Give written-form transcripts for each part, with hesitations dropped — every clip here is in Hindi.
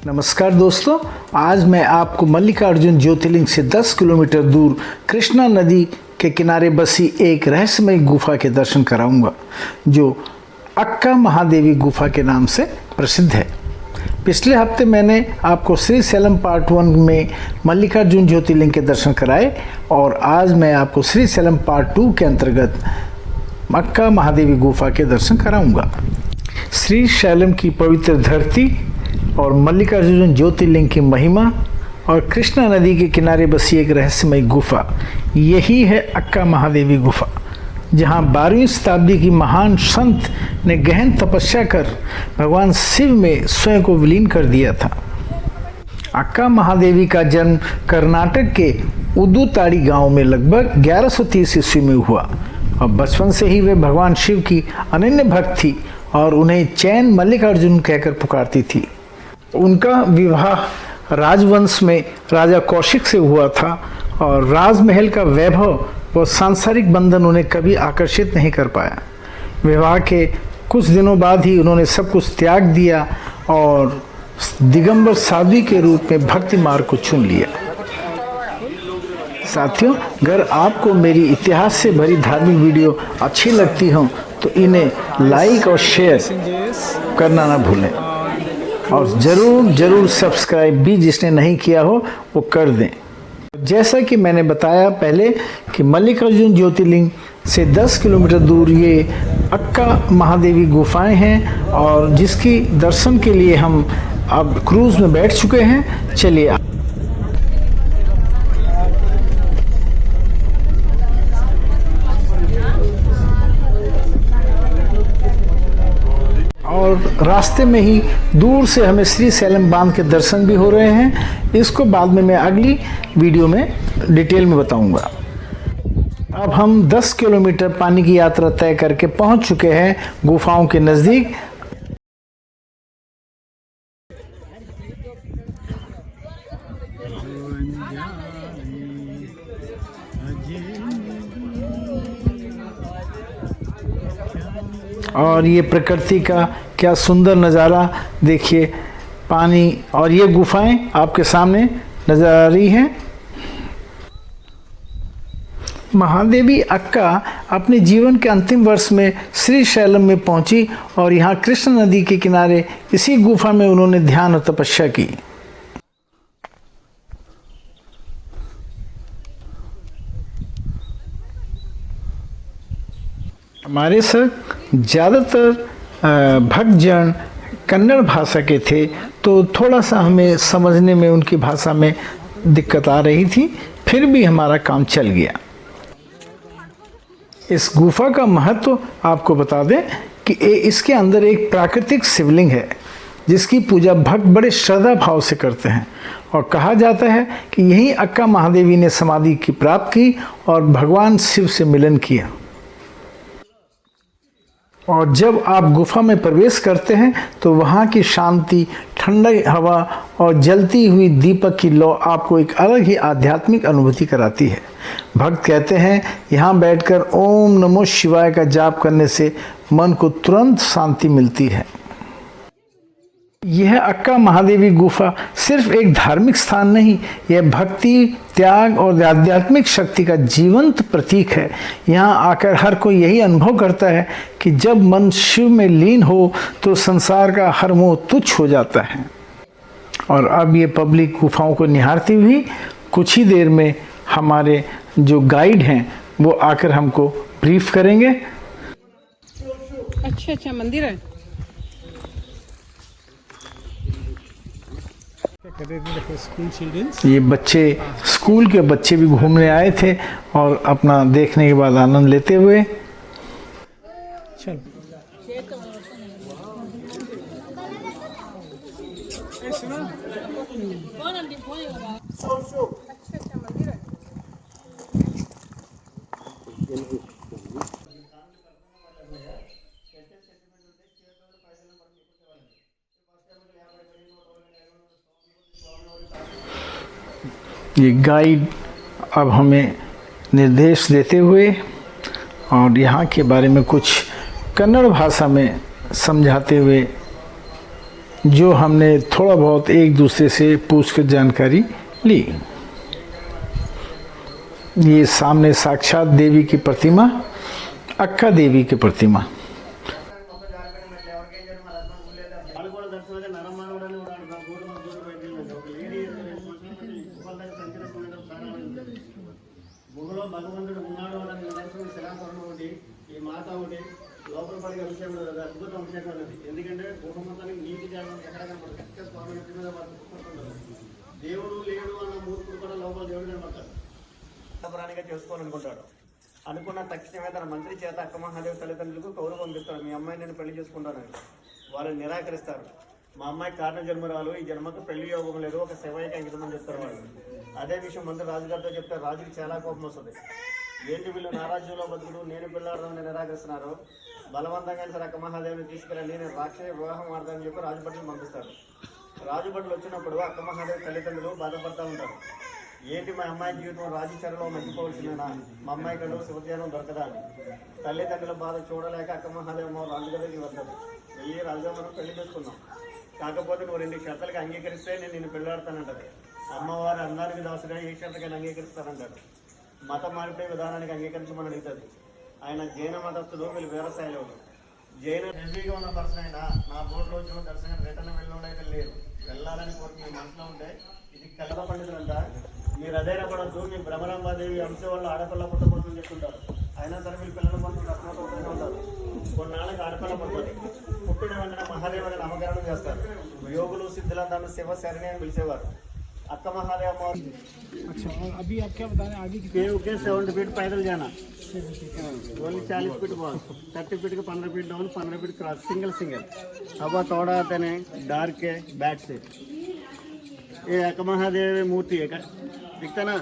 नमस्कार दोस्तों, आज मैं आपको मल्लिकार्जुन ज्योतिर्लिंग से 10 किलोमीटर दूर कृष्णा नदी के किनारे बसी एक रहस्यमय गुफा के दर्शन कराऊंगा, जो अक्का महादेवी गुफा के नाम से प्रसिद्ध है। पिछले हफ्ते मैंने आपको श्री शैलम पार्ट 1 में मल्लिकार्जुन ज्योतिर्लिंग के दर्शन कराए और आज मैं आपको श्री शैलम पार्ट 2 के अंतर्गत अक्का महादेवी गुफा के दर्शन कराऊंगा। श्री शैलम की पवित्र धरती और मल्लिकार्जुन ज्योतिर्लिंग की महिमा और कृष्णा नदी के किनारे बसी एक रहस्यमय गुफा, यही है अक्का महादेवी गुफा, जहां 12वीं शताब्दी की महान संत ने गहन तपस्या कर भगवान शिव में स्वयं को विलीन कर दिया था। अक्का महादेवी का जन्म कर्नाटक के उदुताड़ी गांव में लगभग 1130 ईस्वी में हुआ और बचपन से ही वे भगवान शिव की अनन्य भक्त थी और उन्हें चैन मल्लिकार्जुन कहकर पुकारती थी। उनका विवाह राजवंश में राजा कौशिक से हुआ था और राजमहल का वैभव व सांसारिक बंधन उन्हें कभी आकर्षित नहीं कर पाया। विवाह के कुछ दिनों बाद ही उन्होंने सब कुछ त्याग दिया और दिगंबर साध्वी के रूप में भक्ति मार्ग को चुन लिया। साथियों, अगर आपको मेरी इतिहास से भरी धार्मिक वीडियो अच्छी लगती हो तो इन्हें लाइक और शेयर करना ना भूलें और ज़रूर सब्सक्राइब भी जिसने नहीं किया हो वो कर दें। जैसा कि मैंने बताया पहले कि मल्लिकार्जुन ज्योतिर्लिंग से 10 किलोमीटर दूर ये अक्का महादेवी गुफाएं हैं और जिसकी दर्शन के लिए हम अब क्रूज़ में बैठ चुके हैं। चलिए और रास्ते में ही दूर से हमें श्री शैलम बांध के दर्शन भी हो रहे हैं। इसको बाद में मैं अगली वीडियो में डिटेल में बताऊंगा। अब हम 10 किलोमीटर पानी की यात्रा तय करके पहुंच चुके हैं गुफाओं के नज़दीक। और ये प्रकृति का क्या सुंदर नज़ारा देखिए, पानी और ये गुफाएं आपके सामने नजर आ रही हैं। महादेवी अक्का अपने जीवन के अंतिम वर्ष में श्री शैलम में पहुंची और यहाँ कृष्ण नदी के किनारे इसी गुफा में उन्होंने ध्यान और तपस्या की। हमारे साथ ज़्यादातर भक्तजन कन्नड़ भाषा के थे, तो थोड़ा सा हमें समझने में उनकी भाषा में दिक्कत आ रही थी, फिर भी हमारा काम चल गया। इस गुफा का महत्व आपको बता दें कि इसके अंदर एक प्राकृतिक शिवलिंग है जिसकी पूजा भक्त बड़े श्रद्धा भाव से करते हैं और कहा जाता है कि यहीं अक्का महादेवी ने समाधि की प्राप्त की और भगवान शिव से मिलन किया। और जब आप गुफा में प्रवेश करते हैं तो वहाँ की शांति, ठंडी हवा और जलती हुई दीपक की लौ आपको एक अलग ही आध्यात्मिक अनुभूति कराती है। भक्त कहते हैं यहाँ बैठकर ओम नमो शिवाय का जाप करने से मन को तुरंत शांति मिलती है। यह अक्का महादेवी गुफा सिर्फ एक धार्मिक स्थान नहीं, यह भक्ति, त्याग और आध्यात्मिक शक्ति का जीवंत प्रतीक है। यहाँ आकर हर कोई यही अनुभव करता है कि जब मन शिव में लीन हो तो संसार का हर मोह तुच्छ हो जाता है। और अब ये पब्लिक गुफाओं को निहारती हुई कुछ ही देर में हमारे जो गाइड हैं वो आकर हमको ब्रीफ करेंगे। अच्छा मंदिर है। ये बच्चे, स्कूल के बच्चे भी घूमने आए थे और अपना देखने के बाद आनंद लेते हुए। चलो ये गाइड अब हमें निर्देश देते हुए और यहाँ के बारे में कुछ कन्नड़ भाषा में समझाते हुए जो हमने थोड़ा बहुत एक दूसरे से पूछकर जानकारी ली। ये सामने साक्षात देवी की प्रतिमा, अक्का देवी की प्रतिमा। భగవంతుడు ఉన్నాడు అని నిదర్శనం శిలాపురం ఒకటి, ఈ మాత ఒకటి, లోపల పడిన విషయం అద్భుతం అభిషేకం అనేది. ఎందుకంటే భూమంతానికి నీటి జాగం ఎక్కడ కనపడదు, స్వామి నెత్తి మీద పడుతుంటారు. దేవుడు లేడు అన్న మూర్ఖుడు కూడా లోపల దేవుడు కనపడతాడు. ప్రాణిగా చేసుకోవాలనుకుంటాడు. అనుకున్న తక్షణమే తన మంత్రి చేత అక్క మహాదేవి తల్లిదండ్రులకు కౌరు పంపిస్తాడు, మీ అమ్మాయి నేను పెళ్లి చేసుకుంటానని. వాళ్ళు నిరాకరిస్తారు. మా అమ్మాయి కారణ జన్మరాలు, ఈ జన్మకు పెళ్లి యోగం లేదు, ఒక శివయ్యకి అంకితమని చెప్తారు వాళ్ళు. అదే విషయం మంత్రి రాజుగారితో చెప్తే రాజుకి చాలా కోపం వస్తుంది. ఏంటి వీళ్ళు నా రాజ్యంలో బతుకుడు, నేను పిల్లాడదామని నిరాకరిస్తున్నారు, బలవంతంగా సరే అక్క మహాదేవిని తీసుకెళ్ళండి, నేను రాక్షస వివాహం ఆడతానని చెప్పి రాజుభటులు పంపిస్తారు. రాజుభటులు వచ్చినప్పుడు అక్క మహాదేవి తల్లిదండ్రులు బాధపడతా ఉంటారు. ఏంటి మా అమ్మాయి జీవితం రాజీచరలో మర్చిపోవలసిందేనా, మా అమ్మాయి కళ్ళు శివధ్యానం దొరకదా అని. తల్లిదండ్రుల బాధ చూడలేక అక్క మహాదేవి రాజుగారికి వద్దదు, వెళ్ళి రాజుగా మనం పెళ్లి చేసుకుందాం, కాకపోతే నువ్వు 2 షరతులకి అంగీకరిస్తే నేను నిన్ను పెళ్ళాడతానంటారు. అమ్మవారి అందానికి దాసుగా ఏ షరతుకైనా అంగీకరిస్తానంటాడు. మతం మారిపోయే విధానానికి అంగీకరించమని అడుగుతుంది. ఆయన జైన మతస్థుడు, వీళ్ళు వీరశైలు. జైన హెవీగా ఉన్న పర్సన్ అయినా నా బోర్డులో వచ్చిన దర్శనం రిటర్న్ వెళ్ళినోడైతే లేరు. వెళ్ళాలని కోరిక మీ మనసులో ఉంటే ఇది కలద పండితులంట. మీరు అదైనా కూడా మీ భ్రమరాంబాదేవి అంశ వల్ల ఆడపిల్ల పుట్టకూడదని చెప్తుంటారు. అయినా సరే వీళ్ళు పిల్లల పంతులు రత్నపడుతూనే ఉంటారు. కొన్నాళ్ళకి ఆడపిల్ల పుడుతుంది. పుట్టిన వెంటనే మహాదేవుని నామకరణం చేస్తారు. యోగులు సిద్ధులందరూ శివ శరణి అని పిలిచేవారు. अक्का महादेव। अच्छा, और अभी आप क्या बता रहे हैं आगे की? 70 फीट पैदल जाना, ओनली 40 फीट वॉक, 30 फीट का 15 feet down, 15 feet cross, single. हवा थोड़ा आते हैं, डार्क है, बैट से। ये अक्का महादेव मूर्ति है, दिखता ना,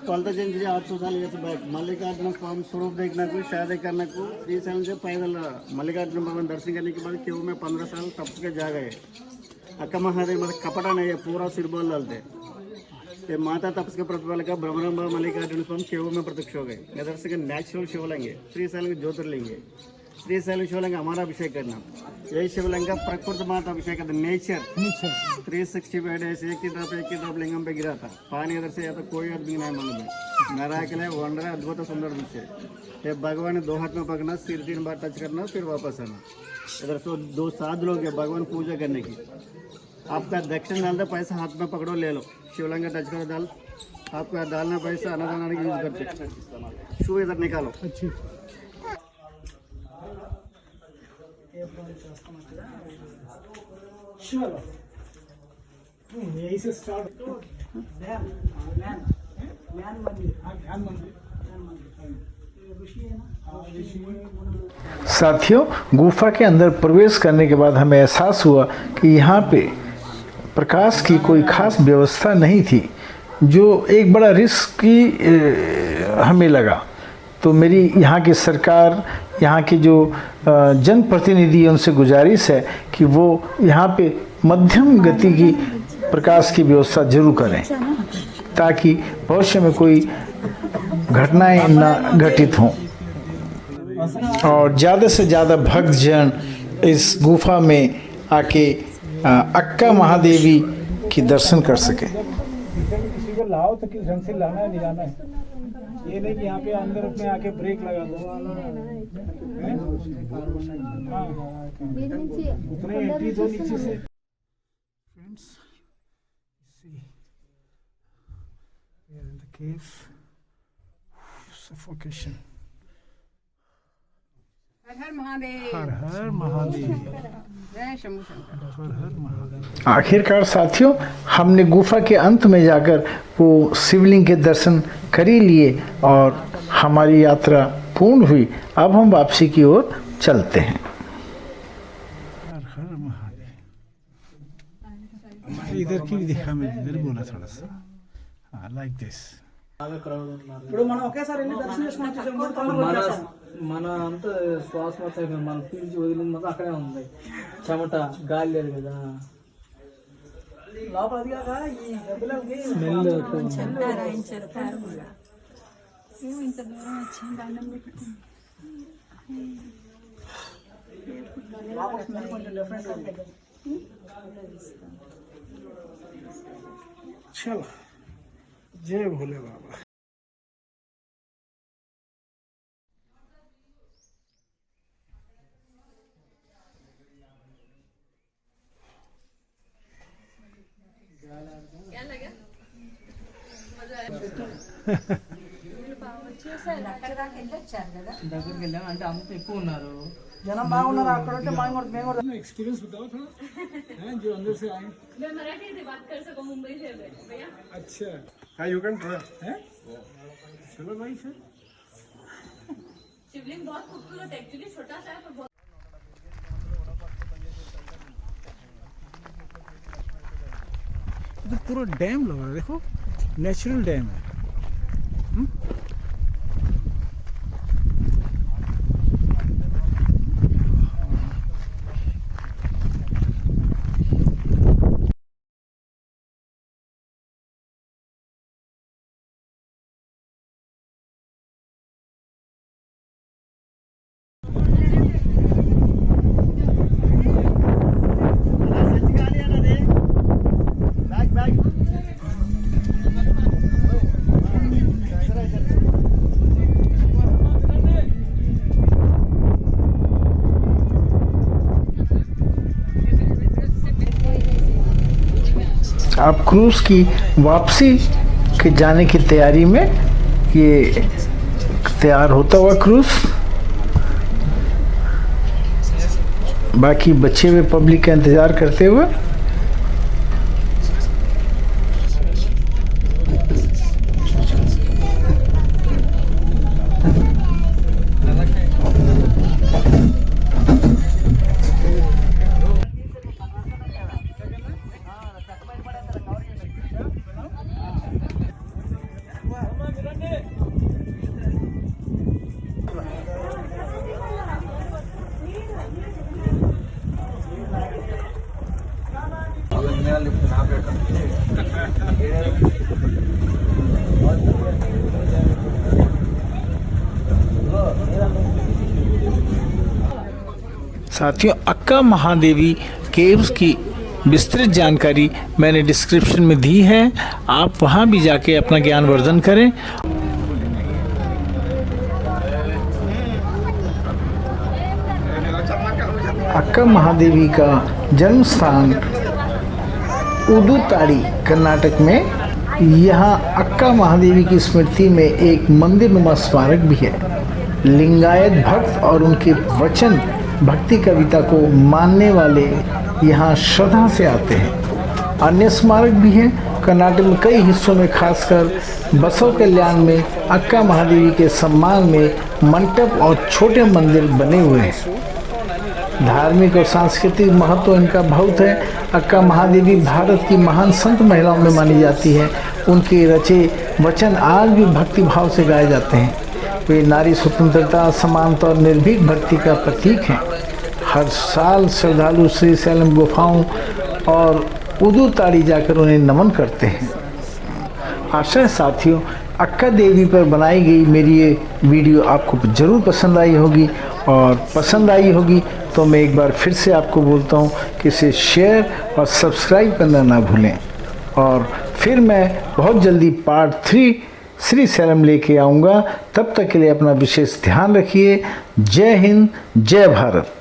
12th century 800 साल इयर्स बैक। मल्लिकार्जुन स्वामी स्वरूप देखने को, शादी करने को, 3 साल से पैदल मल्लिकार्जुन भगवान दर्शन करने के बाद केव में 15 साल तप के जा गए। अक्का महादेव मतलब कपड़ा नहीं है, पूरा सिरबोल डालते। ये माता तपस के प्रतिफल का ब्रह्मरंभ मल्लिकार्जुन स्वामी केव में प्रत्यक्ष हो गए। इधर से नेचुरल शिवलिंग है, श्रीशैल के ज्योतिर्लिंग है। श्रीशैल शिवलिंग हमारा अभिषेक करना, यही शिवलिंग का प्रकृति माता अभिषेक करना, नेचर 365 डेज एक ही ड्रॉप लिंगम पे गिरा था। पानी इधर से या तो कोई आदमी नहीं मालूम है। नारायण है वंडर अद्भुत सुंदर दृश्य। ये भगवान ने 2 हाथ में पकड़ना, सिर 3 बार टच करना, फिर वापस आना। इधर से 2 साधु लोग हैं भगवान पूजा करने की। आपका दक्षिण डाल दो, पैसा हाथ में पकड़ो ले लो, शिवलिंग टच करो दाल, आपका डालना पैसा अन्नदान यूज करते। शू इधर निकालो। अच्छी यही से स्टार्ट। ध्यान मंदिर साथियों, गुफा के अंदर प्रवेश करने के बाद हमें एहसास हुआ कि यहाँ पे प्रकाश की कोई खास व्यवस्था नहीं थी, जो एक बड़ा रिस्की हमें लगा। तो मेरी यहाँ की सरकार, यहाँ के जो जनप्रतिनिधि हैं, उनसे गुजारिश है कि वो यहाँ पे मध्यम गति की प्रकाश की व्यवस्था जरूर करें, ताकि भविष्य में कोई घटनाएं न घटित हों और ज़्यादा से ज़्यादा भक्तजन इस गुफा में आके अक्का महादेवी की दर्शन कर सके। किसी को लाओ तो किस ढंग से लाना है, नहीं लाना है। ये नहीं कि यहाँ पे अंदर अपने आके ब्रेक लगा दो। उतने एंट्री तो नीचे से। Friends, see we are in the cave. Suffocation. हर हर महादेव। हर हर महादेव। जय शंभू शंकर। हर हर महादेव। आखिरकार साथियों, हमने गुफा के अंत में जाकर वो शिवलिंग के दर्शन कर ही लिए और हमारी यात्रा पूर्ण हुई। अब हम वापसी की ओर चलते हैं। हर हर महादेव। इधर की भी दिखा, मैं इधर बोला थोड़ा सा। हाँ, लाइक दिस। ఇప్పుడు మనం ఒకేసారి వెళ్ళి దర్శనం చేసుకుని మన అంతా శ్వాస మొత్తం మనం పీల్చి వదిలింది మొత్తం అక్కడే ఉంది. చెమట గాలి లేదు కదా లోపల. అది కాక ఈ డబ్బులకి స్మెల్ చెప్పారు, ఆయన చెప్పారు కూడా. మేము ఇంత దూరం వచ్చి దండం పెట్టుకుంటాం. లోపల స్మెల్ కొంచెం డిఫరెంట్ ఉంది. चलो, जय भोले बाबा। దగ్గరికి వెళ్ళాం అంటే అంత ఎక్కువ ఉన్నారు. जन्म बागुన్నారు అక్కడ ఉంటే మేము కూడా एक्सपीरियंस बताओ थोड़ा हैं जो अंदर से आए। मैं मराठी से बात कर सकूं, मुंबई से भैया। अच्छा हां यू कैन ट्राई हैं। चलो भाई फिर शिवलिंग बहुत खूबसूरत है, एक्चुअली छोटा सा है पर बहुत तो पूरा डैम लग रहा है, देखो नेचुरल डैम है। आप क्रूज की वापसी के जाने की तैयारी में, ये तैयार होता हुआ क्रूज, बाकी बचे हुए पब्लिक का इंतजार करते हुए। साथियों, अक्का महादेवी केव्स की विस्तृत जानकारी मैंने डिस्क्रिप्शन में दी है, आप वहां भी जाके अपना ज्ञान वर्धन करें। अक्का महादेवी का जन्म स्थान उदुताड़ी कर्नाटक में। यहाँ अक्का महादेवी की स्मृति में एक मंदिरनुमा स्मारक भी है। लिंगायत भक्त और उनके वचन भक्ति कविता को मानने वाले यहाँ श्रद्धा से आते हैं। अन्य स्मारक भी हैं कर्नाटक में कई हिस्सों में, खासकर बसव कल्याण में अक्का महादेवी के सम्मान में मंडप और छोटे मंदिर बने हुए हैं। धार्मिक और सांस्कृतिक महत्व इनका बहुत है। अक्का महादेवी भारत की महान संत महिलाओं में मानी जाती है। उनके रचे वचन आज भी भक्ति भाव से गाए जाते हैं। वे नारी स्वतंत्रता, समानता और निर्भीक भक्ति का प्रतीक हैं। हर साल श्रद्धालु श्री सैलम गुफाओं और उदुताड़ी जाकर उन्हें नमन करते हैं। आशा है साथियों, अक्का देवी पर बनाई गई मेरी ये वीडियो आपको ज़रूर पसंद आई होगी, और पसंद आई होगी तो मैं एक बार फिर से आपको बोलता हूँ कि इसे शेयर और सब्सक्राइब करना ना भूलें। और फिर मैं बहुत जल्दी पार्ट 3 श्री सैलम लेके आऊँगा। तब तक के लिए अपना विशेष ध्यान रखिए। जय हिंद, जय भारत।